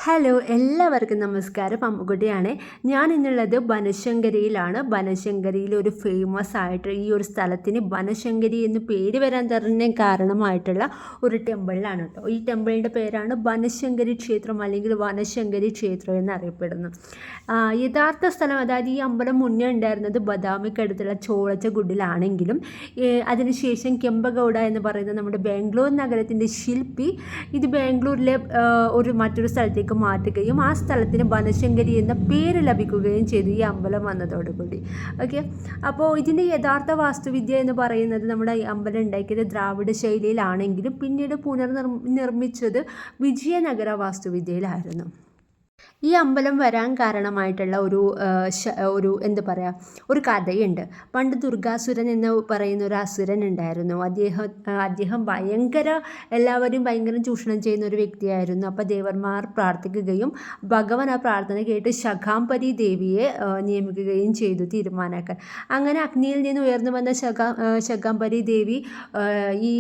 Hello, എല്ലാവർക്കും നമസ്കാരം. അമ്മുകുട്ടിയാണ്. ഞാൻ ഇന്നുള്ളത് ബനശങ്കരിയിലാണ്. ബനശങ്കരിയിൽ ഒരു ഫേമസ് ആയിട്ട് ഈ ഒരു സ്ഥലത്തിന് ബനശങ്കരി എന്ന് പേര് വരാൻ തന്നെ കാരണമായിട്ടുള്ള ഒരു ടെമ്പിളിലാണ് കേട്ടോ. ഈ ടെമ്പിളിൻ്റെ പേരാണ് ബനശങ്കരി ക്ഷേത്രം അല്ലെങ്കിൽ വനശങ്കരി ക്ഷേത്രം എന്നറിയപ്പെടുന്നു. യഥാർത്ഥ സ്ഥലം, അതായത് ഈ അമ്പലം മുന്നേ ഉണ്ടായിരുന്നത് ബദാമിക്കടുത്തുള്ള ചോളച്ചഗുഡിലാണെങ്കിലും അതിനുശേഷം കെമ്പഗൗഡ എന്ന് പറയുന്ന നമ്മുടെ ബാംഗ്ലൂർ നഗരത്തിൻ്റെ ശില്പി ഇത് ബാംഗ്ലൂരിലെ മറ്റൊരു സ്ഥലത്തേക്ക് മാറ്റുകയും ആ സ്ഥലത്തിന് ബനശങ്കരി എന്ന പേര് ലഭിക്കുകയും ചെയ്തു ഈ അമ്പലം വന്നതോടുകൂടി. ഓക്കെ, അപ്പോൾ ഇതിൻ്റെ യഥാർത്ഥ വാസ്തുവിദ്യ എന്ന് പറയുന്നത് നമ്മുടെ ഈ അമ്പലം ഉണ്ടാക്കിയത് ദ്രാവിഡ ശൈലിയിലാണെങ്കിലും പിന്നീട് നിർമ്മിച്ചത് വിജയനഗര വാസ്തുവിദ്യയിലായിരുന്നു. ഈ അമ്പലം വരാൻ കാരണമായിട്ടുള്ള ഒരു എന്താ പറയുക, ഒരു കഥയുണ്ട്. പണ്ട് ദുർഗാസുരൻ എന്ന് പറയുന്ന ഒരു അസുരൻ ഉണ്ടായിരുന്നു. അദ്ദേഹം എല്ലാവരും ഭയങ്കര ചൂഷണം ചെയ്യുന്ന ഒരു വ്യക്തിയായിരുന്നു. അപ്പോൾ ദേവന്മാർ പ്രാർത്ഥിക്കുകയും ഭഗവാൻ ആ പ്രാർത്ഥന കേട്ട് ശകാംബരി ദേവിയെ നിയമിക്കുകയും ചെയ്തു തീരുമാനാക്കാൻ. അങ്ങനെ അഗ്നിയിൽ നിന്ന് ഉയർന്നു വന്ന ശകാംബരി ദേവി ഈ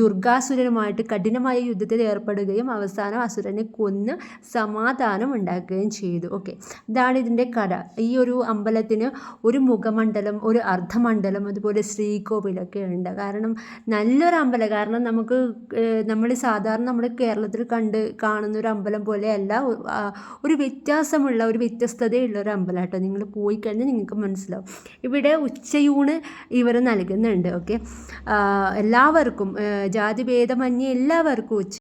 ദുർഗാസുരനുമായിട്ട് കഠിനമായ യുദ്ധത്തിൽ ഏർപ്പെടുകയും അവസാനം അസുരനെ കൊന്ന് സമാധാനം ഉണ്ടാക്കുകയും ചെയ്തു. ഓക്കെ, ഇതാണ് ഇതിൻ്റെ കഥ. ഈ ഒരു അമ്പലത്തിന് ഒരു മുഖമണ്ഡലം, ഒരു അർദ്ധമണ്ഡലം, അതുപോലെ ശ്രീകോവിലൊക്കെ ഉണ്ട്. കാരണം നല്ലൊരു അമ്പലം, കാരണം നമ്മൾ സാധാരണ നമ്മുടെ കേരളത്തിൽ കാണുന്ന ഒരു അമ്പലം പോലെയല്ല, ഒരു വ്യത്യാസമുള്ള ഒരു വ്യത്യസ്തതയുള്ള ഒരു അമ്പലം കേട്ടോ. നിങ്ങൾ പോയി കഴിഞ്ഞാൽ നിങ്ങൾക്ക് മനസ്സിലാവും. ഇവിടെ ഉച്ചയൂണ് ഇവർ നൽകുന്നുണ്ട്. ഓക്കെ, എല്ലാവർക്കും ജാതിഭേദമന്യേ എല്ലാവർക്കും